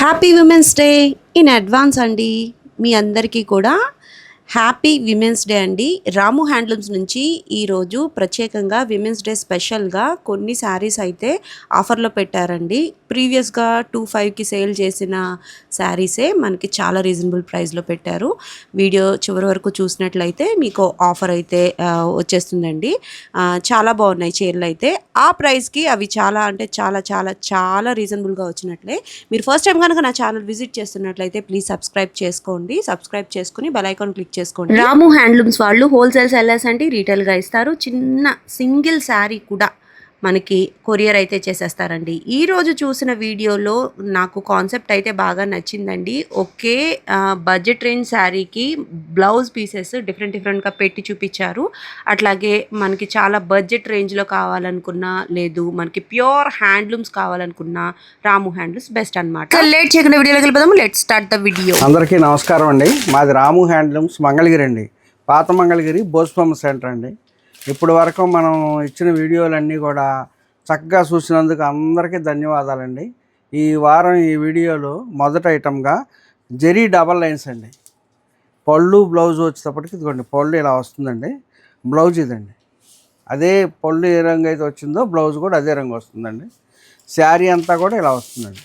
Happy women's day in advance అండి. మీ అందరికీ కూడా హ్యాపీ విమెన్స్ డే అండి. రాము హ్యాండ్లూమ్స్ నుంచి ఈరోజు ప్రత్యేకంగా విమెన్స్ డే స్పెషల్గా కొన్ని శారీస్ అయితే ఆఫర్లో పెట్టారండి. ప్రీవియస్గా 2,500కి సేల్ చేసిన శారీసే మనకి చాలా రీజనబుల్ ప్రైస్లో పెట్టారు. వీడియో చివరి వరకు చూసినట్లయితే మీకు ఆఫర్ అయితే వచ్చేస్తుందండి. చాలా బాగున్నాయి చీరలు అయితే. ఆ ప్రైస్కి అవి చాలా అంటే చాలా చాలా చాలా రీజనబుల్గా వచ్చినట్లే. మీరు ఫస్ట్ టైం కనుక నా ఛానల్ విజిట్ చేస్తున్నట్లయితే ప్లీజ్ సబ్స్క్రైబ్ చేసుకోండి. సబ్స్క్రైబ్ చేసుకుని బెల్ ఐకాన్ క్లిక్ చేసుకోండి. రాము హ్యాండ్లూమ్స్ వాళ్ళు హోల్సేల్ సెల్లర్స్ అంటే రీటైల్గా ఇస్తారు. చిన్న సింగిల్ శారీ కూడా మనకి కొరియర్ అయితే చేసేస్తారండి. ఈరోజు చూసిన వీడియోలో నాకు కాన్సెప్ట్ అయితే బాగా నచ్చిందండి. ఒకే బడ్జెట్ రేంజ్ శారీకి బ్లౌజ్ పీసెస్ డిఫరెంట్గా పెట్టి చూపించారు. అట్లాగే మనకి చాలా బడ్జెట్ రేంజ్లో కావాలనుకున్నా, లేదు మనకి ప్యూర్ హ్యాండ్లూమ్స్ కావాలనుకున్నా రాము హ్యాండ్లూమ్స్ బెస్ట్ అనమాట. లేట్ చేయకుండా వీడియోలోకి వెళ్ళిపోదాము. Let start the video. అందరికీ నమస్కారం అండి. మాది రాము హ్యాండ్లూమ్స్ మంగళగిరి అండి. పాత మంగళగిరి బోస్పమ్మ సెంటర్ అండి. ఇప్పుడు వరకు మనం ఇచ్చిన వీడియోలన్నీ కూడా చక్కగా చూసినందుకు అందరికీ ధన్యవాదాలండి. ఈ వారం ఈ వీడియోలో మొదటి ఐటమ్గా జెరీ డబల్ లైన్స్ అండి. పళ్ళు బ్లౌజ్ వచ్చేటప్పటికి ఇదిగోండి, పళ్ళు ఇలా వస్తుందండి. బ్లౌజ్ ఇదండి. అదే పళ్ళు ఏ రంగు అయితే వచ్చిందో బ్లౌజ్ కూడా అదే రంగు వస్తుందండి. శారీ అంతా కూడా ఇలా వస్తుందండి.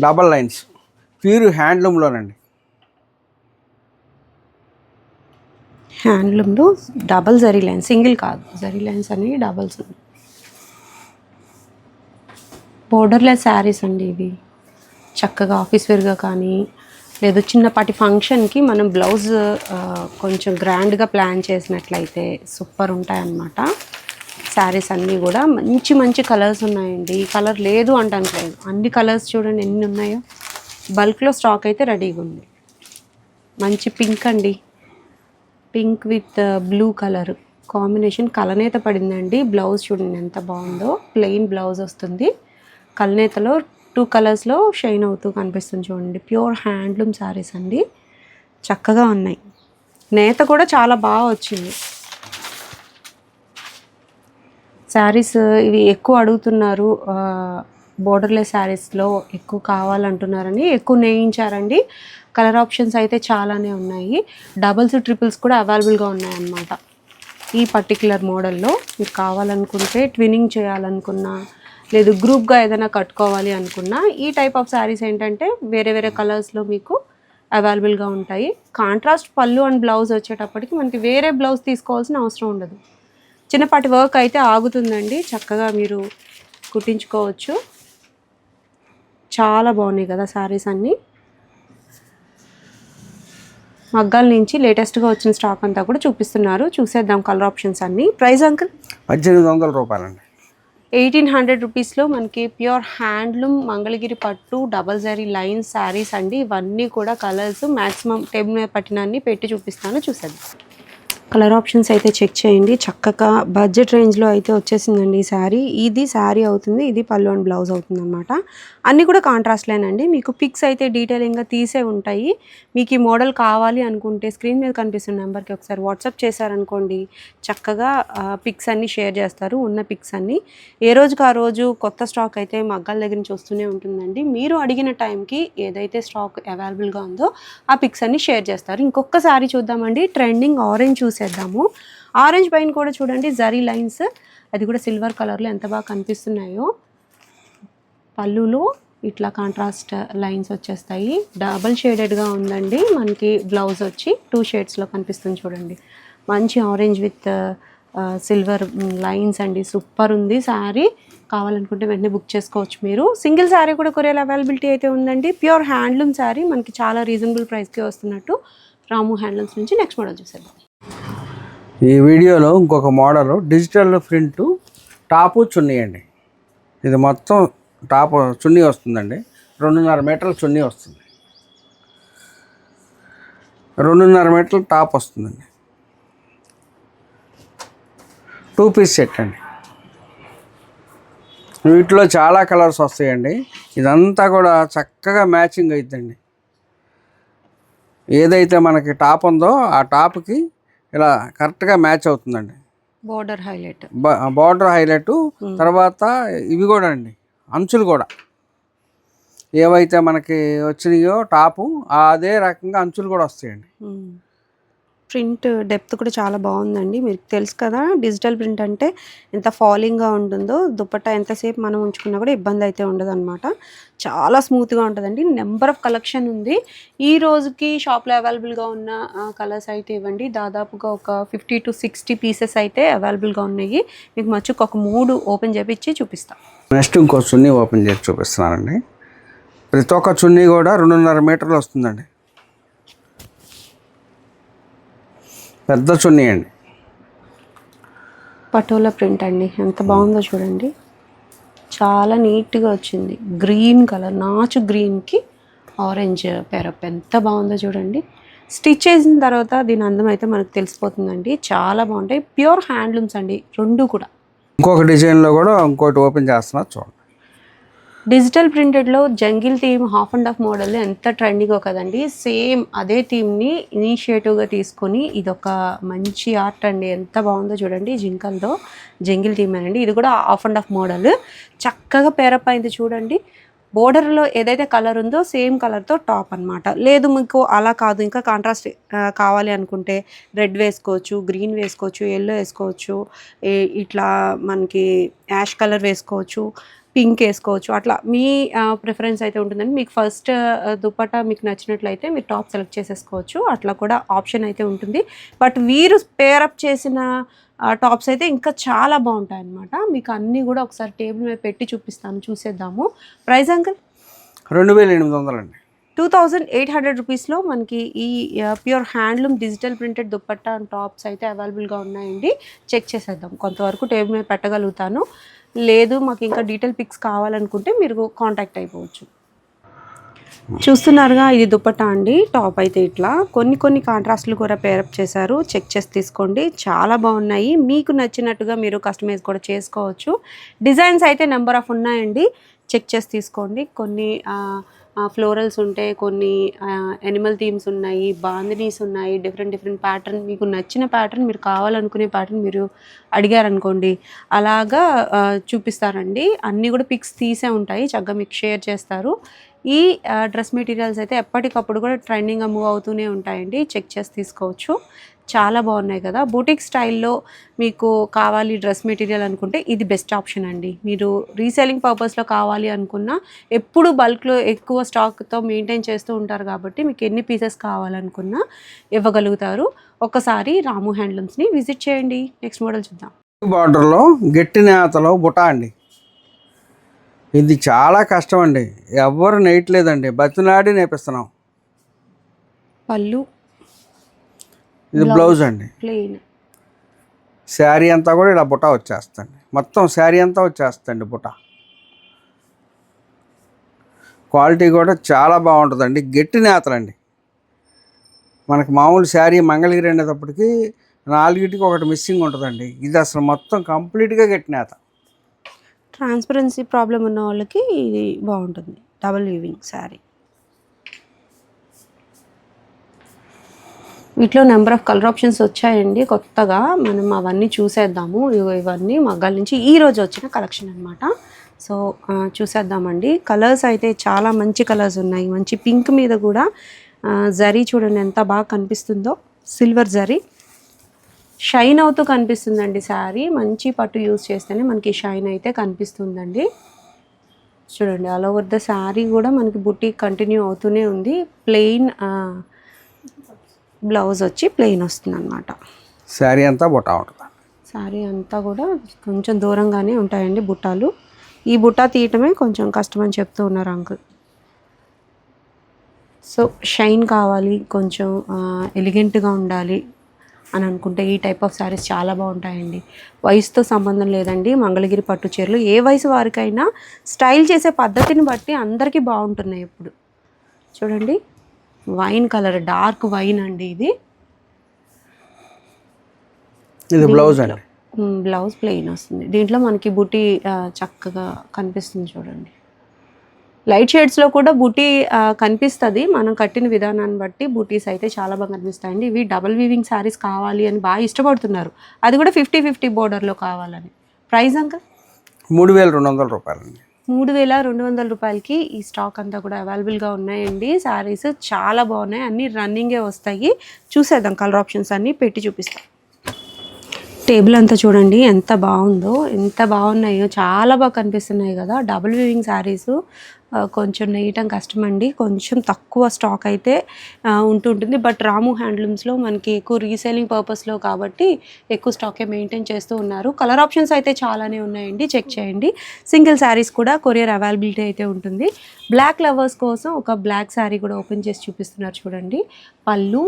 డబల్ లైన్స్ ప్యూర్ హ్యాండ్లూమ్లోనండి. హ్యాండ్లూమ్లో డబల్ జరీ లైన్స్, సింగిల్ కాదు, జరీ లైన్స్ అనేవి డబల్స్. బోర్డర్లెస్ శారీస్ అండి ఇవి. చక్కగా ఆఫీస్ వేర్గా కానీ లేదు చిన్నపాటి ఫంక్షన్కి మనం బ్లౌజ్ కొంచెం గ్రాండ్గా ప్లాన్ చేసినట్లయితే సూపర్ ఉంటాయన్నమాట. శారీస్ అన్నీ కూడా మంచి మంచి కలర్స్ ఉన్నాయండి. ఈ కలర్ లేదు అంటానికి లేదు, అన్ని కలర్స్ చూడండి ఎన్ని ఉన్నాయో. బల్క్లో స్టాక్ అయితే రెడీగా ఉంది. మంచి పింక్ అండి, pink with blue colour combination కలనేత పడిందండి. బ్లౌజ్ చూడండి ఎంత బాగుందో. ప్లెయిన్ బ్లౌజ్ వస్తుంది. కలనేతలో 2 కలర్స్లో షైన్ అవుతూ కనిపిస్తుంది చూడండి. ప్యూర్ హ్యాండ్లూమ్ శారీస్ అండి, చక్కగా ఉన్నాయి. నేత కూడా చాలా బాగా వచ్చింది. శారీస్ ఇవి ఎక్కువ అడుగుతున్నారు, బోర్డర్లెస్ శారీస్లో ఎక్కువ కావాలంటున్నారని ఎక్కువ నేయించారండి. కలర్ ఆప్షన్స్ అయితే చాలానే ఉన్నాయి. డబల్స్ ట్రిపుల్స్ కూడా అవైలబుల్గా ఉన్నాయన్నమాట. ఈ పర్టిక్యులర్ మోడల్లో మీరు కావాలనుకుంటే ట్విన్నింగ్ చేయాలనుకున్నా, లేదు గ్రూప్గా ఏదైనా కట్టుకోవాలి అనుకున్నా, ఈ టైప్ ఆఫ్ శారీస్ ఏంటంటే వేరే వేరే కలర్స్లో మీకు అవైలబుల్గా ఉంటాయి. కాంట్రాస్ట్ పళ్ళు అండ్ బ్లౌజ్ వచ్చేటప్పటికి మనకి వేరే బ్లౌజ్ తీసుకోవాల్సిన అవసరం ఉండదు. చిన్నపాటి వర్క్ అయితే ఆగుతుందండి, చక్కగా మీరు కుట్టించుకోవచ్చు. చాలా బాగున్నాయి కదా శారీస్ అన్నీ. మగ్గాల నుంచి లేటెస్ట్గా వచ్చిన స్టాక్ అంతా కూడా చూపిస్తున్నారు. చూసేద్దాం కలర్ ఆప్షన్స్ అన్నీ. ప్రైస్ అంకుల్ 1800 రూపాయలండి. 1800 రూపీస్లో మనకి ప్యూర్ హ్యాండ్లూమ్ మంగళగిరి పట్టు డబల్ జరీ లైన్స్ శారీస్ అండి. ఇవన్నీ కూడా కలర్స్ మ్యాక్సిమం టేబుల్ మీద పట్టినన్ని పెట్టి చూపిస్తాను, చూసేద్దాం. కలర్ ఆప్షన్స్ అయితే చెక్ చేయండి. చక్కగా బడ్జెట్ రేంజ్లో అయితే వచ్చేసిందండి ఈ శారీ. ఇది శారీ అవుతుంది, ఇది పళ్ళు అండ్ బ్లౌజ్ అవుతుంది అనమాట. అన్నీ కూడా కాంట్రాస్ట్లేనండి. మీకు పిక్స్ అయితే డీటెయిలింగ్గా తీసే ఉంటాయి. మీకు ఈ మోడల్ కావాలి అనుకుంటే స్క్రీన్ మీద కనిపిస్తున్న నెంబర్కి ఒకసారి వాట్సాప్ చేశారనుకోండి, చక్కగా పిక్స్ అన్నీ షేర్ చేస్తారు. ఉన్న పిక్స్ అన్నీ ఏ రోజుకి ఆ రోజు కొత్త స్టాక్ అయితే మగ్గాల దగ్గర నుంచి వస్తూనే ఉంటుందండి. మీరు అడిగిన టైంకి ఏదైతే స్టాక్ అవైలబుల్గా ఉందో ఆ పిక్స్ అన్నీ షేర్ చేస్తారు. ఇంకొక శారీ చూద్దామండి. ట్రెండింగ్ ఆరెంజ్ చూసేద్దాము. ఆరెంజ్ పైన కూడా చూడండి జరీ లైన్స్, అది కూడా సిల్వర్ కలర్లో ఎంత బాగా కనిపిస్తున్నాయో. పళ్ళులో ఇట్లా కాంట్రాస్ట్ లైన్స్ వచ్చేస్తాయి. డబల్ షేడెడ్గా ఉందండి. మనకి బ్లౌజ్ వచ్చి 2 షేడ్స్లో కనిపిస్తుంది చూడండి. మంచి ఆరెంజ్ విత్ సిల్వర్ లైన్స్ అండి. సూపర్ ఉంది శారీ. కావాలనుకుంటే వెంటనే బుక్ చేసుకోవచ్చు మీరు. సింగిల్ శారీ కూడా కొరియర్ అవైలబిలిటీ అయితే ఉందండి. ప్యూర్ హ్యాండ్లూమ్ శారీ మనకి చాలా రీజనబుల్ ప్రైస్కి వస్తున్నట్టు రాము హ్యాండ్లూమ్స్ నుంచి. నెక్స్ట్ మోడల్ చూసేద్దాం. ఈ వీడియోలో ఇంకొక మోడల్ డిజిటల్ ప్రింట్ టాపు చున్నీ అండి. ఇది మొత్తం టాప్ చున్నీ వస్తుందండి. 2.5 మీటర్ల చున్నీ వస్తుంది. 2.5 మీటర్ల టాప్ వస్తుందండి. 2 పీస్ సెట్ అండి. వీటిలో చాలా కలర్స్ వస్తాయండి. ఇదంతా కూడా చక్కగా మ్యాచింగ్ అవుతుందండి. ఏదైతే మనకి టాప్ ఉందో ఆ టాప్కి ఇలా కరెక్ట్గా మ్యాచ్ అవుతుందండి. Border highlight, border highlight. తర్వాత ఇవి కూడా అండి, అంచులు కూడా ఏవైతే మనకి వచ్చినాయో టాపు అదే రకంగా అంచులు కూడా వస్తాయండి. ప్రింట్ డెప్త్ కూడా చాలా బాగుందండి. మీకు తెలుసు కదా డిజిటల్ ప్రింట్ అంటే ఎంత ఫాలింగ్గా ఉంటుందో. దుపట్టా ఎంతసేపు మనం ఉంచుకున్నా కూడా ఇబ్బంది అయితే ఉండదన్నమాట. చాలా స్మూత్గా ఉంటుందండి. నెంబర్ ఆఫ్ కలెక్షన్ ఉంది. ఈ రోజుకి షాప్లో అవైలబుల్గా ఉన్న కలర్స్ అయితే ఇవ్వండి. దాదాపుగా ఒక 50 to 60 పీసెస్ అయితే అవైలబుల్గా ఉన్నాయి. మీకు మచ్చుకు ఒక 3 ఓపెన్ చేపించి చూపిస్తాం. నెక్స్ట్ ఇంకో చున్నీ ఓపెన్ చేసి చూపిస్తున్నానండి. ప్రతి ఒక్క చున్నీ కూడా 2.5 మీటర్లు వస్తుందండి. పెద్ద చున్నీ అండి. పటోలా ప్రింట్ అండి. ఎంత బాగుందో చూడండి. చాలా నీట్గా వచ్చింది. గ్రీన్ కలర్, నాచు గ్రీన్కి ఆరెంజ్ పెరప్ ఎంత బాగుందో చూడండి. స్టిచ్ చేసిన తర్వాత దీని అందం అయితే మనకు తెలిసిపోతుందండి. చాలా బాగుంటాయి. ప్యూర్ హ్యాండ్లూమ్స్ అండి 2 కూడా. ఇంకొక డిజైన్లో కూడా ఇంకోటి ఓపెన్ చేస్తున్నారు చూడండి. డిజిటల్ ప్రింటెడ్లో jungle theme half and half model ఎంత ట్రెండింగో కదండి. సేమ్ అదే థీమ్ని ఇనిషియేటివ్గా తీసుకొని ఇదొక మంచి ఆర్ట్ అండి. ఎంత బాగుందో చూడండి. జింకల్తో జంగిల్ థీమ్ అండి. ఇది కూడా హాఫ్ అండ్ హాఫ్ మోడల్ చక్కగా పేరప్ అయింది చూడండి. బోర్డర్లో ఏదైతే కలర్ ఉందో సేమ్ కలర్తో టాప్ అనమాట. లేదు మీకు అలా కాదు, ఇంకా కాంట్రాస్ట్ కావాలి అనుకుంటే రెడ్ వేసుకోవచ్చు, గ్రీన్ వేసుకోవచ్చు, ఎల్లో వేసుకోవచ్చు, ఇట్లా మనకి యాష్ కలర్ వేసుకోవచ్చు, పింక్ వేసుకోవచ్చు. అట్లా మీ ప్రిఫరెన్స్ అయితే ఉంటుందండి. మీకు ఫస్ట్ దుపట్టా మీకు నచ్చినట్లయితే మీరు టాప్ సెలెక్ట్ చేసేసుకోవచ్చు. అట్లా కూడా ఆప్షన్ అయితే ఉంటుంది. బట్ వీరు పేరప్ చేసిన టాప్స్ అయితే ఇంకా చాలా బాగుంటాయి అన్నమాట. మీకు అన్నీ కూడా ఒకసారి టేబుల్ మీద పెట్టి చూపిస్తాను, చూసేద్దాము. ప్రైస్ అంకుల్ 2800 అండి. 2800 రూపీస్లో మనకి ఈ pure handloom digital printed dupatta and tops అయితే అవైలబుల్గా ఉన్నాయండి. చెక్ చేసేద్దాం. కొంతవరకు టేబుల్ మీద పెట్టగలుగుతాను. లేదు మాకు ఇంకా డీటెయిల్ పిక్స్ కావాలనుకుంటే మీరు కాంటాక్ట్ అయిపోవచ్చు. చూస్తున్నారుగా, ఇది దుపట్టా అండి. టాప్ అయితే ఇట్లా కొన్ని కాంట్రాస్ట్లు కూడా పేరప్ చేశారు. చెక్ చేసి తీసుకోండి. చాలా బాగున్నాయి. మీకు నచ్చినట్టుగా మీరు కస్టమైజ్ కూడా చేసుకోవచ్చు. డిజైన్స్ అయితే నెంబర్ ఆఫ్ ఉన్నాయండి. చెక్ చేసి తీసుకోండి. కొన్ని ఫ్లోరల్స్ ఉంటాయి, కొన్ని యానిమల్ థీమ్స్ ఉన్నాయి, బాందినీస్ ఉన్నాయి, డిఫరెంట్ ప్యాటర్న్. మీకు నచ్చిన ప్యాటర్న్, మీరు కావాలనుకునే ప్యాటర్న్ మీరు అడిగారనుకోండి అలాగా చూపిస్తారండి. అన్నీ కూడా పిక్స్ తీసే ఉంటాయి, చక్కగా మీకు షేర్ చేస్తారు. ఈ డ్రెస్ మెటీరియల్స్ అయితే ఎప్పటికప్పుడు కూడా ట్రెండింగ్గా మూవ్ అవుతూనే ఉంటాయండి. చెక్ చేసి తీసుకోవచ్చు. చాలా బాగున్నాయి కదా. బూటిక్ స్టైల్లో మీకు కావాలి డ్రెస్ మెటీరియల్ అనుకుంటే ఇది బెస్ట్ ఆప్షన్ అండి. మీరు రీసేలింగ్ పర్పస్లో కావాలి అనుకున్నా ఎప్పుడు బల్క్లో ఎక్కువ స్టాక్తో మెయింటైన్ చేస్తూ ఉంటారు కాబట్టి మీకు ఎన్ని పీసెస్ కావాలనుకున్నా ఇవ్వగలుగుతారు. ఒకసారి రాము హ్యాండ్లూమ్స్ని విజిట్ చేయండి. నెక్స్ట్ మోడల్ చూద్దాం. బార్డర్లో గట్టి నేతలో బుటా అండి. ఇది చాలా కష్టం అండి. ఎవరు నేయట్లేదండి, బతిలాడి నేపిస్తున్నాం. పళ్ళు, ఇది బ్లౌజ్ అండి. ప్లెయిన్ శారీ అంతా కూడా ఇలా బుటా వచ్చేస్తుంది. మొత్తం శారీ అంతా వచ్చేస్తుంది బుటా. క్వాలిటీ కూడా చాలా బాగుంటుందండి. గట్టి నేతలండి. మనకి మామూలు శారీ మంగళగిరి అనేటప్పటికి 4కి ఒకటి మిస్సింగ్ ఉంటుందండి. ఇది అసలు మొత్తం కంప్లీట్గా గట్టి నేత. ట్రాన్స్పరెన్సీ ప్రాబ్లం ఉన్న వాళ్ళకి ఇది బాగుంటుంది. Double weaving sari. వీటిలో నెంబర్ ఆఫ్ కలర్ ఆప్షన్స్ వచ్చాయండి కొత్తగా. మనం అవన్నీ చూసేద్దాము. ఇవన్నీ మగ్గాల నుంచి ఈరోజు వచ్చిన కలెక్షన్ అనమాట. సో చూసేద్దామండి. కలర్స్ అయితే చాలా మంచి కలర్స్ ఉన్నాయి. మంచి పింక్ మీద కూడా జరీ చూడండి ఎంత బాగా కనిపిస్తుందో. సిల్వర్ జరీ షైన్ అవుతూ కనిపిస్తుందండి శారీ. మంచి పట్టు యూజ్ చేస్తేనే మనకి షైన్ అయితే కనిపిస్తుందండి. చూడండి ఆల్ ఓవర్ ద శారీ కూడా మనకి బుట్టి కంటిన్యూ అవుతూనే ఉంది. ప్లెయిన్ బ్లౌజ్ వచ్చి ప్లెయిన్ వస్తుంది అనమాట. శారీ అంతా బుట్ట ఉంటుంది. శారీ అంతా కూడా కొంచెం దూరంగానే ఉంటాయండి బుట్టాలు. ఈ బుట్టా తీయటమే కొంచెం కష్టం అని చెప్తూ ఉన్నారు అంకుల్. సో షైన్ కావాలి, కొంచెం ఎలిగెంట్గా ఉండాలి అని అనుకుంటే ఈ టైప్ ఆఫ్ శారీస్ చాలా బాగుంటాయండి. వయసుతో సంబంధం లేదండి. మంగళగిరి పట్టు చీరలు ఏ వయసు వారికైనా స్టైల్ చేసే పద్ధతిని బట్టి అందరికీ బాగుంటున్నాయి. ఇప్పుడు చూడండి వైన్ కలర్, డార్క్ వైన్ అండి. ఇది బ్లౌజ్ అండి. బ్లౌజ్ ప్లెయిన్ వస్తుంది. దీంట్లో మనకి బుటీ చక్కగా కనిపిస్తుంది చూడండి. లైట్ షేడ్స్లో కూడా బుటీ కనిపిస్తుంది. మనం కట్టిన విధానాన్ని బట్టి బుటీస్ అయితే చాలా బాగా కనిపిస్తాయండి. ఇవి డబల్ వీవింగ్ శారీస్ కావాలి అని బాగా ఇష్టపడుతున్నారు. అది కూడా 50-50 బోర్డర్లో కావాలని. ప్రైస్ అంకా 3200 రూపాయలండి. 3200 రూపాయలకి ఈ స్టాక్ అంతా కూడా అవైలబుల్గా ఉన్నాయండి. శారీస్ చాలా బాగున్నాయి, అన్నీ రన్నింగే వస్తాయి. చూసేద్దాం, కలర్ ఆప్షన్స్ అన్నీ పెట్టి చూపిస్తాం. టేబుల్ అంతా చూడండి ఎంత బాగుందో, ఎంత బాగున్నాయో, చాలా బాగా కనిపిస్తున్నాయి కదా. డబుల్ వీవింగ్ శారీస్ కొంచెం నేయటం కష్టం అండి, కొంచెం తక్కువ స్టాక్ అయితే ఉంటుంటుంది. బట్ రాము హ్యాండ్లూమ్స్లో మనకి ఎక్కువ రీసేలింగ్ పర్పస్లో కాబట్టి ఎక్కువ స్టాకే మెయింటైన్ చేస్తూ ఉన్నారు. కలర్ ఆప్షన్స్ అయితే చాలానే ఉన్నాయండి, చెక్ చేయండి. సింగిల్ శారీస్ కూడా కొరియర్ అవైలబిలిటీ అయితే ఉంటుంది. బ్లాక్ లవర్స్ కోసం ఒక బ్లాక్ శారీ కూడా ఓపెన్ చేసి చూపిస్తున్నారు చూడండి. పళ్ళు,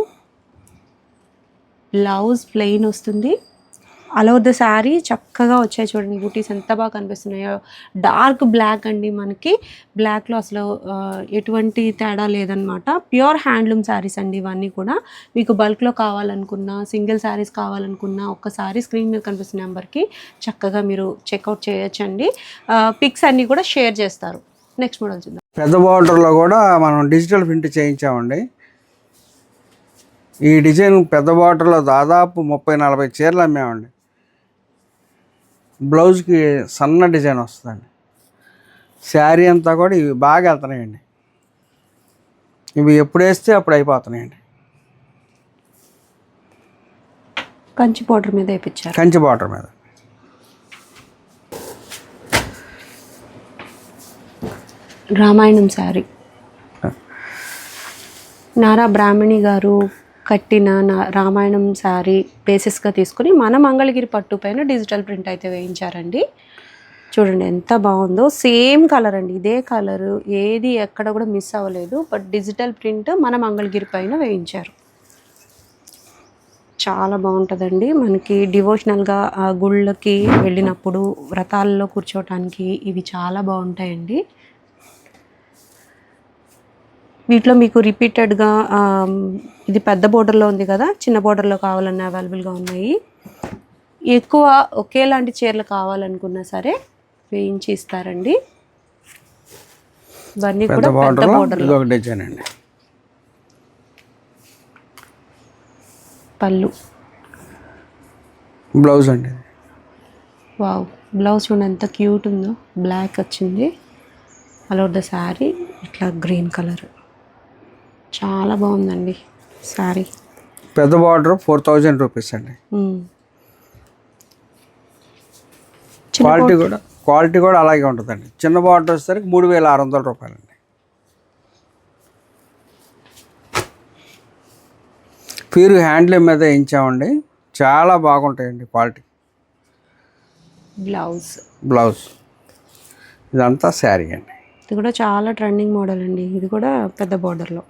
బ్లౌజ్ ప్లెయిన్ వస్తుంది. ఆల్ ఓవర్ ద శారీ చక్కగా వచ్చాయి చూడండి. బూటీస్ ఎంత బాగా కనిపిస్తున్నాయో. డార్క్ బ్లాక్ అండి, మనకి బ్లాక్లో అసలు ఎటువంటి తేడా లేదనమాట. ప్యూర్ హ్యాండ్లూమ్ శారీస్ అండి ఇవన్నీ కూడా. మీకు బల్క్లో కావాలనుకున్నా, సింగిల్ శారీస్ కావాలనుకున్నా ఒక్కసారి స్క్రీన్ మీద కనిపిస్తున్న నెంబర్కి చక్కగా మీరు చెక్అవుట్ చేయొచ్చండి. పిక్స్ అన్నీ కూడా షేర్ చేస్తారు. నెక్స్ట్ మోడల్ చూద్దాం. పెద్ద బార్డర్లో కూడా మనం డిజిటల్ ప్రింట్ చేయించామండి. ఈ డిజైన్ పెద్ద బార్డర్లో దాదాపు 30-40 చీరలు అమ్మామండి. బ్లౌజ్కి సన్న డిజైన్ వస్తుందండి. శారీ అంతా కూడా ఇవి బాగా వెళ్తున్నాయండి. ఇవి ఎప్పుడు వేస్తే అప్పుడు అయిపోతున్నాయండి. కంచి బార్డర్ మీద వేయించారు. కంచి బార్డర్ మీద రామాయణం శారీ, నారా బ్రాహ్మణి గారు కట్టిన రామాయణం శారీ బేసిస్గా తీసుకుని మన మంగళగిరి పట్టు పైన డిజిటల్ ప్రింట్ అయితే వేయించారండి. చూడండి ఎంత బాగుందో. సేమ్ కలర్ అండి, ఇదే కలరు, ఏది ఎక్కడ కూడా మిస్ అవ్వలేదు. బట్ డిజిటల్ ప్రింట్ మన మంగళగిరి పైన వేయించారు. చాలా బాగుంటుందండి. మనకి డివోషనల్గా గుళ్ళకి వెళ్ళినప్పుడు వ్రతాల్లో కూర్చోవటానికి ఇవి చాలా బాగుంటాయండి. వీటిలో మీకు రిపీటెడ్గా ఇది పెద్ద బోర్డర్లో ఉంది కదా, చిన్న బోర్డర్లో కావాలన్నా అవైలబుల్గా ఉన్నాయి. ఎక్కువ ఒకేలాంటి చీరలు కావాలనుకున్నా సరే వేయించి ఇస్తారండి. ఇవన్నీ కూడా పెద్ద బోర్డర్లో. డిజైన్ అండి. పళ్ళు, బ్లౌజ్ అండి. వావ్, బ్లౌజ్ చూడండి ఎంత క్యూట్ ఉందో. బ్లాక్ వచ్చింది. ఆల్ ఓవర్ ద శారీ ఇట్లా గ్రీన్ కలర్, చాలా బాగుందండి శారీ. పెద్ద బార్డర్ 4000 రూపీస్ అండి. క్వాలిటీ కూడా అలాగే ఉంటుందండి. చిన్న బార్డర్ వచ్చేసరికి 3600 రూపాయలండి. ప్యూర్ హ్యాండ్లూమ్ మీద వేయించామండి. చాలా బాగుంటాయండి క్వాలిటీ. బ్లౌజ్ ఇదంతా శారీ అండి. ఇది కూడా చాలా ట్రెండింగ్ మోడల్ అండి. ఇది కూడా పెద్ద బార్డర్లో.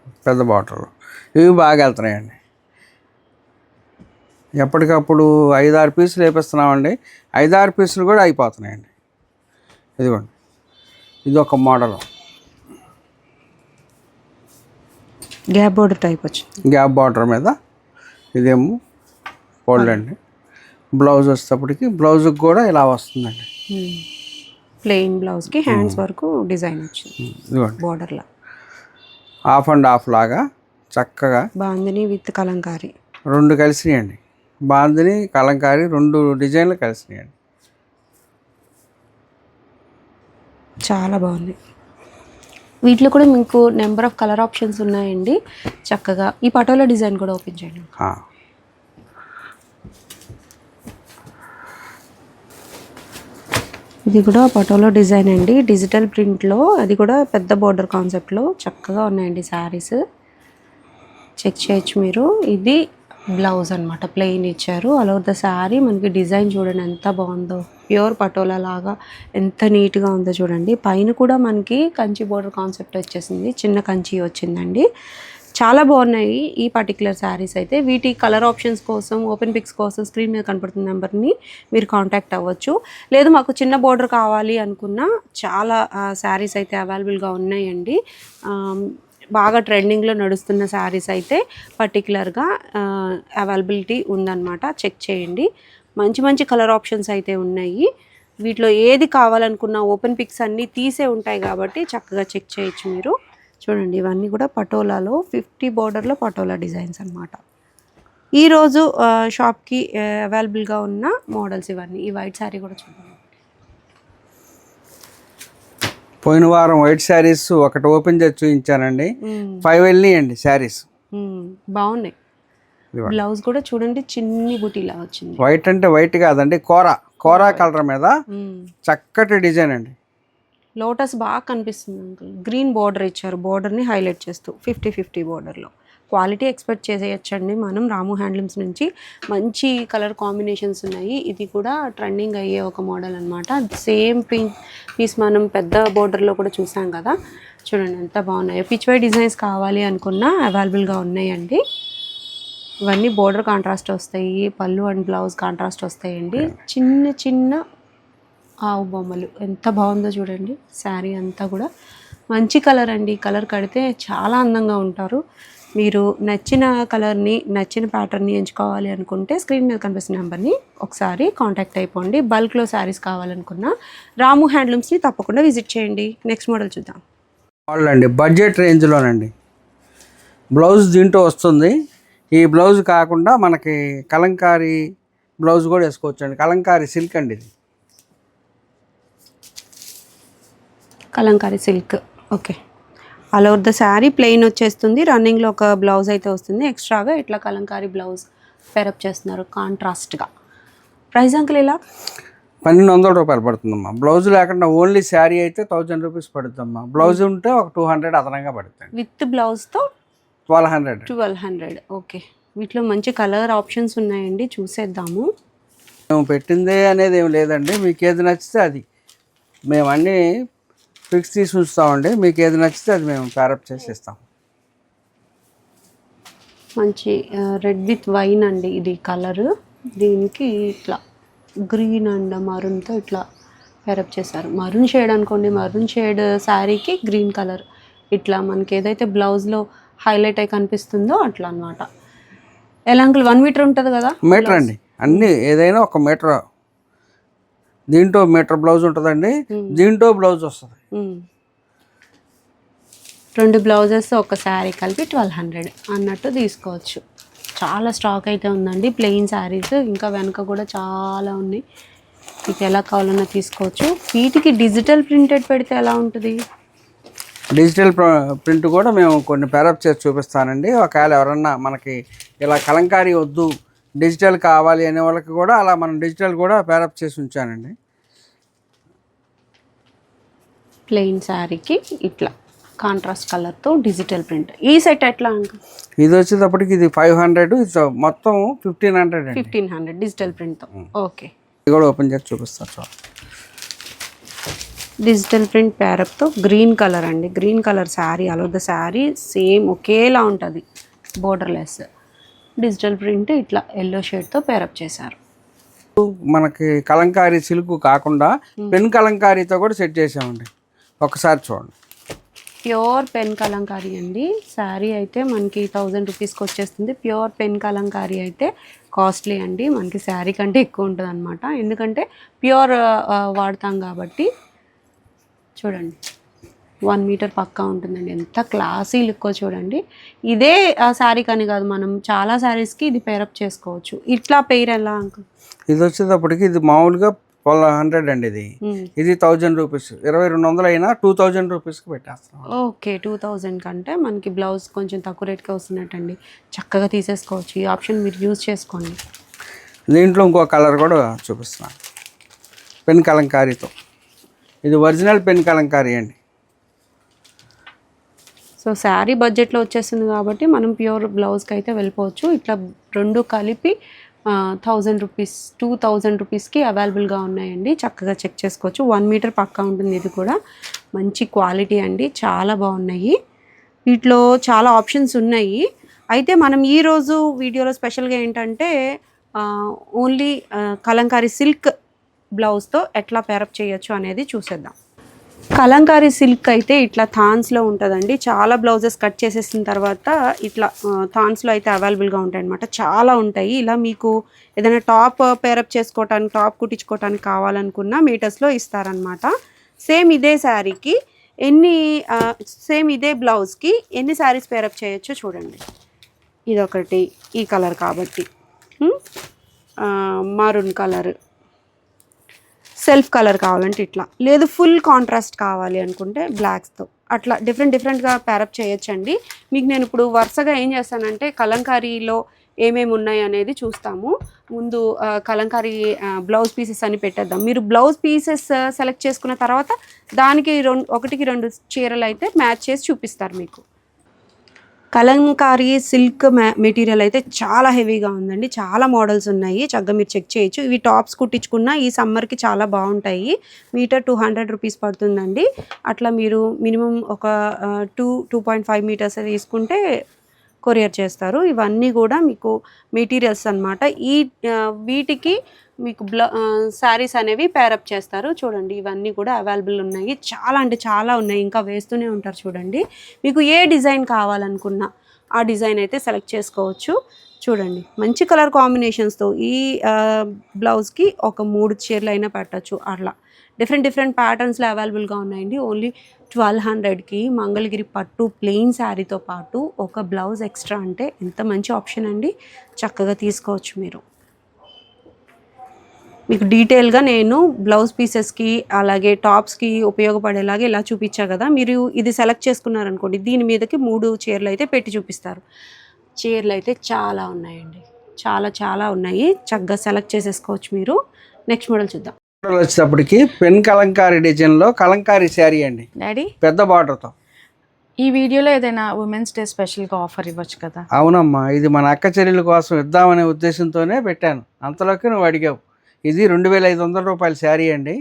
ఇవి బాగా వెళ్తున్నాయండి. ఎప్పటికప్పుడు 5-6 పీసులు వేపిస్తున్నామండి. 5-6 పీసులు కూడా అయిపోతున్నాయండి. ఇదిగోండి, ఇది ఒక మోడల్. గ్యాప్ బార్డర్ టైప్ వచ్చింది. గ్యాప్ బార్డర్ మీద ఇదేమో ఫోల్డ్ అండి. బ్లౌజ్ వచ్చేటప్పటికి బ్లౌజ్కి కూడా ఇలా వస్తుందండి. ప్లెయిన్ బ్లౌజ్కి హ్యాండ్స్ వరకు డిజైన్ వచ్చింది. ఇదిగోండి, బార్డర్లో హాఫ్ అండ్ హాఫ్ లాగా చక్కగా బాందిని విత్ కలంకారీ రెండు కలిసినాయండి. బాందిని కలంకారీ రెండు డిజైన్లు కలిసినాయండి. చాలా బాగుంది. వీటిలో కూడా మీకు నెంబర్ ఆఫ్ కలర్ ఆప్షన్స్ ఉన్నాయండి. చక్కగా ఈ పటోలా డిజైన్ కూడా ఓపెన్ చేయండి. ఇది కూడా పటోలా డిజైన్ అండి, డిజిటల్ ప్రింట్లో. అది కూడా పెద్ద బోర్డర్ కాన్సెప్ట్లో చక్కగా ఉన్నాయండి శారీస్. చెక్ చేయొచ్చు మీరు. ఇది బ్లౌజ్ అనమాట, ప్లెయిన్ ఇచ్చారు. ఆల్ ఓవర్ ద శారీ మనకి డిజైన్ చూడండి ఎంత బాగుందో. ప్యూర్ పటోలా లాగా ఎంత నీట్గా ఉందో చూడండి. పైన కూడా మనకి కంచి బోర్డర్ కాన్సెప్ట్ వచ్చేసింది, చిన్న కంచి వచ్చిందండి. చాలా బాగున్నాయి ఈ పర్టికులర్ శారీస్ అయితే. వీటి కలర్ ఆప్షన్స్ కోసం, ఓపెన్ పిక్స్ కోసం స్క్రీన్ మీద కనపడుతున్న నెంబర్ని మీరు కాంటాక్ట్ అవ్వచ్చు. లేదు మాకు చిన్న బోర్డర్ కావాలి అనుకున్నా చాలా శారీస్ అయితే అవైలబుల్గా ఉన్నాయండి. బాగా ట్రెండింగ్లో నడుస్తున్న శారీస్ అయితే పర్టికులర్గా అవైలబిలిటీ ఉందన్నమాట. చెక్ చేయండి. మంచి మంచి కలర్ ఆప్షన్స్ అయితే ఉన్నాయి. వీటిలో ఏది కావాలనుకున్న ఓపెన్ పిక్స్ అన్నీ తీసే ఉంటాయి కాబట్టి చక్కగా చెక్ చేయొచ్చు మీరు. చూడండి, ఇవన్నీ కూడా పటోలాలో 50 బోర్డర్లో పటోలా డిజైన్స్ అనమాట. ఈరోజు షాప్కి అవైలబుల్గా ఉన్న మోడల్స్ ఇవన్నీ. ఈ వైట్ శారీ కూడా చూడండి. పోయిన వారం వైట్ శారీస్ ఒకటి ఓపెన్ చేసి చూపించానండి, 5 వెళ్ళినాయండి శారీస్. బాగున్నాయి. బ్లౌజ్ కూడా చూడండి చిన్ని బుటీలా వచ్చింది. వైట్ అంటే వైట్ కాదండి, కోరా కలర్ మీద చక్కటి డిజైన్ అండి. లోటస్ బాగా కనిపిస్తుంది అంకుల్. గ్రీన్ బార్డర్ ఇచ్చారు, బార్డర్ని హైలైట్ చేస్తూ 50-50 బార్డర్లో. క్వాలిటీ ఎక్స్పెక్ట్ చేసేయచ్చండి మనం రాము హ్యాండ్లూమ్స్ నుంచి. మంచి కలర్ కాంబినేషన్స్ ఉన్నాయి. ఇది కూడా ట్రెండింగ్ అయ్యే ఒక మోడల్ అనమాట. సేమ్ పీస్ మనం పెద్ద బార్డర్లో కూడా చూసాం కదా, చూడండి ఎంత బాగున్నాయి. పిచ్ వై డిజైన్స్ కావాలి అనుకున్నా అవైలబుల్గా ఉన్నాయండి. ఇవన్నీ బోర్డర్ కాంట్రాస్ట్ వస్తాయి, పళ్ళు అండ్ బ్లౌజ్ కాంట్రాస్ట్ వస్తాయండి. చిన్న చిన్న ఆవు బొమ్మలు ఎంత బాగుందో చూడండి. శారీ అంతా కూడా మంచి కలర్ అండి. కలర్ కడితే చాలా అందంగా ఉంటారు. మీరు నచ్చిన కలర్ని, నచ్చిన ప్యాటర్న్ని ఎంచుకోవాలి అనుకుంటే స్క్రీన్ మీద కనిపిస్తున్న నెంబర్ని ఒకసారి కాంటాక్ట్ అయిపోండి. బల్క్లో శారీస్ కావాలనుకున్న రాము హ్యాండ్లూమ్స్ని తప్పకుండా విజిట్ చేయండి. నెక్స్ట్ మోడల్ చూద్దాం. మోడల్ అండి బడ్జెట్ రేంజ్లోనండి. బ్లౌజ్ దీంట్లో వస్తుంది. ఈ బ్లౌజ్ కాకుండా మనకి కలంకారీ బ్లౌజ్ కూడా వేసుకోవచ్చు అండి. కలంకారీ సిల్క్ అండి ఇది. Kalamkari silk. Okay, all over the sari plain వచ్చేస్తుంది. రన్నింగ్లో ఒక బ్లౌజ్ అయితే వస్తుంది. ఎక్స్ట్రాగా ఇట్లా కలంకారీ బ్లౌజ్ పేరప్ చేస్తున్నారు కాంట్రాస్ట్గా. ప్రైస్ అంకుల్ ఇలా 1200 రూపాయలు పడుతుందమ్మా. బ్లౌజ్ లేకుండా ఓన్లీ శారీ అయితే 1000 రూపీస్ పడుతుందమ్మా. బ్లౌజ్ ఉంటే ఒక 200 అదనంగా పడుతుంది. విత్ బ్లౌజ్తో 1200. ఓకే, వీటిలో మంచి కలర్ ఆప్షన్స్ ఉన్నాయండి, చూసేద్దాము. మేము పెట్టిందే అనేది ఏం లేదండి, మీకు ఏది నచ్చితే అది. మేము అన్నీ ఫిక్స్ తీసి ఉంచుతామండి. మీకు ఏది నచ్చితే అది మేము ప్యారప్ చేసి ఇస్తాం. మంచి రెడ్ విత్ వైన్ అండి ఇది కలరు. దీనికి ఇట్లా గ్రీన్ అండ్ మరూన్తో ఇట్లా పేరప్ చేశారు. మరూన్ షేడ్ అనుకోండి, మరూన్ షేడ్ శారీకి గ్రీన్ కలర్ ఇట్లా మనకి ఏదైతే బ్లౌజ్లో హైలైట్ అయి కనిపిస్తుందో అట్లా అనమాట. ఎలా అంకుల్ 1 మీటర్ ఉంటుంది కదా? మీటర్ అండి, అన్నీ ఏదైనా 1 మీటర్. దీంట్లో మీటర్ బ్లౌజ్ ఉంటుందండి, దీంట్లో బ్లౌజ్ వస్తుంది. 2 బ్లౌజెస్ ఒక శారీ కలిపి 1200 అన్నట్టు తీసుకోవచ్చు. చాలా స్టాక్ అయితే ఉందండి ప్లెయిన్ శారీస్. ఇంకా వెనక కూడా చాలా ఉన్నాయి, మీకు ఎలా కావాలన్నా తీసుకోవచ్చు. వీటికి డిజిటల్ ప్రింటెడ్ పెడితే ఎలా ఉంటుంది? డిజిటల్ ప్రింట్ కూడా మేము కొన్ని ప్యారప్ చేసి చూపిస్తానండి. ఒకవేళ ఎవరన్నా మనకి ఇలా కలంకారీ వద్దు డిజిటల్ కావాలి అనే వాళ్ళకి కూడా అలా మనం డిజిటల్ కూడా ప్యారప్ చేసి ఉంచానండి. ప్లెయిన్ శారీకి ఇట్లా కాంట్రాస్ట్ కలర్తో డిజిటల్ ప్రింట్. ఈ సెట్ ఎట్లా అంకుల్? ఇది వచ్చేటప్పటికి ఇది 500, ఇది మొత్తం 1500 డిజిటల్ ప్రింట్తో. ఓకే, ఇది కూడా ఓపెన్ చేసి చూపిస్తాను. సార్ డిజిటల్ ప్రింట్ ప్యారప్తో గ్రీన్ కలర్ అండి. Green colour saree, all over the saree same ఒకేలా ఉంటుంది, బోర్డర్లెస్. డిజిటల్ ప్రింట్ ఇట్లా ఎల్లో షేడ్తో పేరప్ చేశారు. మనకి కలంకారీ సిల్క్ కాకుండా పెన్ కలంకారీతో కూడా సెట్ చేసామండి. ఒకసారి చూడండి. ప్యూర్ పెన్ కలంకారీ అండి. శారీ అయితే మనకి 1000 రూపీస్కి వచ్చేస్తుంది. ప్యూర్ పెన్ కలంకారీ అయితే కాస్ట్లీ అండి, మనకి శారీ కంటే ఎక్కువ ఉంటుంది అనమాట. ఎందుకంటే ప్యూర్ వాడతాం కాబట్టి. చూడండి 1 మీటర్ పక్కా ఉంటుందండి. ఎంత క్లాసీ లుక్కో చూడండి. ఇదే శారీ కానీ కాదు, మనం చాలా శారీస్కి ఇది పేరప్ చేసుకోవచ్చు. ఇట్లా పెయిర్ ఎలా అంకుల్? ఇది వచ్చేటప్పటికి ఇది మామూలుగా 1200 అండి. ఇది 1000 రూపీస్. 2200 అయినా 2000 రూపీస్కి పెట్టేస్తాం. ఓకే, 2000 కంటే మనకి బ్లౌజ్ కొంచెం తక్కువ రేట్గా వస్తున్నట్టండి. చక్కగా తీసేసుకోవచ్చు. ఈ ఆప్షన్ మీరు యూజ్ చేసుకోండి. దీంట్లో ఇంకో కలర్ కూడా చూపిస్తున్నాను, పెన్ కలంకారీతో. ఇది ఒరిజినల్ పెన్ కలంకారీ అండి. సో శారీ బడ్జెట్లో వచ్చేస్తుంది కాబట్టి మనం ప్యూర్ బ్లౌజ్కి అయితే వెళ్ళిపోవచ్చు. ఇట్లా 2 కలిపి 1000 రూపీస్ 2000 రూపీస్కి అవైలబుల్గా ఉన్నాయండి. చక్కగా చెక్ చేసుకోవచ్చు. 1 మీటర్ పక్కా ఉంటుంది. ఇది కూడా మంచి క్వాలిటీ అండి, చాలా బాగున్నాయి. వీటిలో చాలా ఆప్షన్స్ ఉన్నాయి. అయితే మనం ఈరోజు వీడియోలో స్పెషల్గా ఏంటంటే ఓన్లీ కలంకారీ సిల్క్ బ్లౌజ్తో ఎట్లా పేరప్ చేయొచ్చు అనేది చూసేద్దాం. కలంకారీ సిల్క్ అయితే ఇట్లా థాన్స్లో ఉంటుందండి. చాలా బ్లౌజెస్ కట్ చేసేసిన తర్వాత ఇట్లా థాన్స్లో అయితే అవైలబుల్గా ఉంటాయి అన్నమాట. చాలా ఉంటాయి. ఇలా మీకు ఏదైనా టాప్ పేరప్ చేసుకోవటానికి, టాప్ కుట్టించుకోవటానికి కావాలనుకున్న మీటర్స్లో ఇస్తారనమాట. సేమ్ ఇదే శారీకి సేమ్ ఇదే బ్లౌజ్కి ఎన్ని శారీస్ పేరప్ చేయొచ్చో చూడండి. ఇదొకటి, ఈ కలర్ కాబట్టి మరూన్ కలర్, సెల్ఫ్ కలర్ కావాలంటే ఇట్లా, లేదు ఫుల్ కాంట్రాస్ట్ కావాలి అనుకుంటే బ్లాక్స్తో అట్లా డిఫరెంట్గా ప్యారప్ చేయొచ్చండి. మీకు నేను ఇప్పుడు వరుసగా ఏం చేస్తానంటే కలంకారీలో ఏమేమి ఉన్నాయి అనేది చూస్తాము. ముందు కలంకారీ బ్లౌజ్ పీసెస్ అని పెట్టేద్దాం. మీరు బ్లౌజ్ పీసెస్ సెలెక్ట్ చేసుకున్న తర్వాత దానికి ఒకటికి రెండు చీరలు అయితే మ్యాచ్ చేసి చూపిస్తారు మీకు. కలంకారీ సిల్క్ మెటీరియల్ అయితే చాలా హెవీగా ఉందండి. చాలా మోడల్స్ ఉన్నాయి, చక్కగా మీరు చెక్ చేయొచ్చు. ఇవి టాప్స్ కుట్టించుకున్న ఈ సమ్మర్కి చాలా బాగుంటాయి. మీటర్ 200 రూపీస్ పడుతుందండి. అట్లా మీరు మినిమం ఒక 2.5 మీటర్స్ తీసుకుంటే కొరియర్ చేస్తారు. ఇవన్నీ కూడా మీకు మెటీరియల్స్ అన్నమాట. వీటికి మీకు శారీస్ అనేవి పేరప్ చేస్తారు. చూడండి ఇవన్నీ కూడా అవైలబుల్ ఉన్నాయి. చాలా అంటే చాలా ఉన్నాయి, ఇంకా వేస్తూనే ఉంటారు. చూడండి మీకు ఏ డిజైన్ కావాలనుకున్నా ఆ డిజైన్ అయితే సెలెక్ట్ చేసుకోవచ్చు. చూడండి మంచి కలర్ కాంబినేషన్స్తో ఈ బ్లౌజ్కి ఒక 3 చీరలు అయినా పెట్టచ్చు. అట్లా డిఫరెంట్ ప్యాటర్న్స్లో అవైలబుల్గా ఉన్నాయండి. ఓన్లీ 1200కి మంగళగిరి పట్టు ప్లెయిన్ శారీతో పాటు ఒక బ్లౌజ్ ఎక్స్ట్రా అంటే ఎంత మంచి ఆప్షన్ అండి. చక్కగా తీసుకోవచ్చు మీరు. మీకు డీటెయిల్గా నేను బ్లౌజ్ పీసెస్కి అలాగే టాప్స్కి ఉపయోగపడేలాగా ఇలా చూపించా కదా. మీరు ఇది సెలెక్ట్ చేసుకున్నారనుకోండి, దీని మీదకి 3 చీరలు అయితే పెట్టి చూపిస్తారు. చీరలు అయితే చాలా ఉన్నాయండి, చాలా ఉన్నాయి. చక్కగా సెలెక్ట్ చేసేసుకోవచ్చు మీరు. నెక్స్ట్ మోడల్ చూద్దాం. వచ్చేటప్పటికి పెన్ కలంకారీ డిజైన్లో కలంకారీ శారీ అండి డాడీ, పెద్ద బార్డర్తో. ఈ వీడియోలో ఏదైనా ఉమెన్స్ డే స్పెషల్గా ఆఫర్ ఇవ్వచ్చు కదా? అవునమ్మా, ఇది మన అక్క చెల్లెల కోసం ఇద్దామనే ఉద్దేశంతోనే పెట్టాను. అంతలోకి నువ్వు అడిగావు. ఇది 2500 రూపాయల శారీ అండి.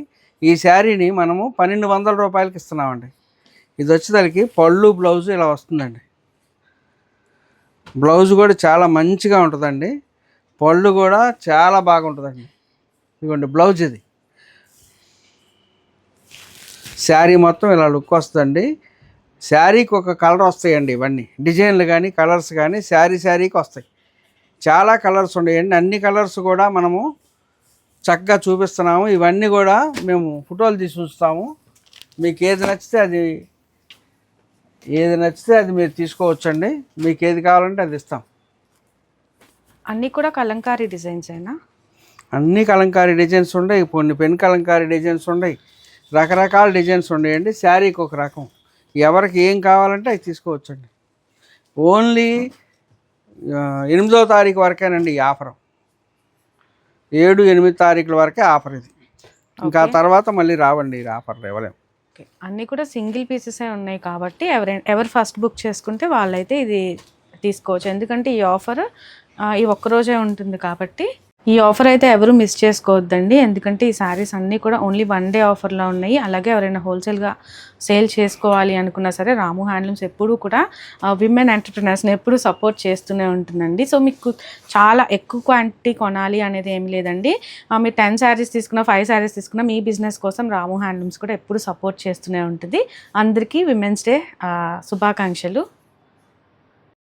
ఈ శారీని మనము 1200 రూపాయలకి ఇస్తున్నామండి. ఇది వచ్చేసరికి పళ్ళు బ్లౌజు ఇలా వస్తుందండి. బ్లౌజ్ కూడా చాలా మంచిగా ఉంటుందండి. పళ్ళు కూడా చాలా బాగుంటుందండి. ఇదిగోండి బ్లౌజ్. ఇది శారీ మొత్తం ఇలా లుక్ వస్తుందండి. శారీకి ఒక కలర్ వస్తాయండి. ఇవన్నీ డిజైన్లు కానీ కలర్స్ కానీ శారీకి వస్తాయి. చాలా కలర్స్ ఉన్నాయండి. అన్ని కలర్స్ కూడా మనము చక్కగా చూపిస్తున్నాము. ఇవన్నీ కూడా మేము ఫోటోలు తీసి ఉంచుతాము. మీకు ఏది నచ్చితే అది మీరు తీసుకోవచ్చండి. మీకు ఏది కావాలంటే అది ఇస్తాం. అన్నీ కూడా కలంకారీ డిజైన్స్ అయినా? అన్ని కలంకారీ డిజైన్స్ ఉన్నాయి. కొన్ని పెన్ కలంకారీ డిజైన్స్ ఉన్నాయి. రకరకాల డిజైన్స్ ఉన్నాయండి. శారీకి ఒక రకం. ఎవరికి ఏం కావాలంటే అది తీసుకోవచ్చండి. ఓన్లీ 8వ తారీఖు వరకేనండి ఈ ఆఫర్. 7, 8 తారీఖుల వరకే ఆఫర్ ఇది. ఇంకా తర్వాత మళ్ళీ రావండి ఈ ఆఫర్లు ఇవ్వలేము. అన్నీ కూడా సింగిల్ పీసెసే ఉన్నాయి కాబట్టి ఎవరు ఫస్ట్ బుక్ చేసుకుంటే వాళ్ళైతే ఇది తీసుకోవచ్చు. ఎందుకంటే ఈ ఆఫర్ ఈ ఒక్కరోజే ఉంటుంది కాబట్టి ఈ ఆఫర్ అయితే ఎవరు మిస్ చేసుకోవద్దండి. ఎందుకంటే ఈ శారీస్ అన్నీ కూడా ఓన్లీ 1 డే ఆఫర్లో ఉన్నాయి. అలాగే ఎవరైనా హోల్సేల్గా సేల్ చేసుకోవాలి అనుకున్నా సరే రాము హ్యాండ్లూమ్స్ ఎప్పుడూ కూడా విమెన్ ఎంటర్ప్రినర్స్ని ఎప్పుడూ సపోర్ట్ చేస్తూనే ఉంటుందండి. సో మీకు చాలా ఎక్కువ క్వాంటిటీ కొనాలి అనేది ఏం లేదండి. మీరు 10 శారీస్ తీసుకున్నా 5 శారీస్ తీసుకున్నా మీ బిజినెస్ కోసం రాము హ్యాండ్లూమ్స్ కూడా ఎప్పుడు సపోర్ట్ చేస్తూనే ఉంటుంది. అందరికీ విమెన్స్ డే శుభాకాంక్షలు.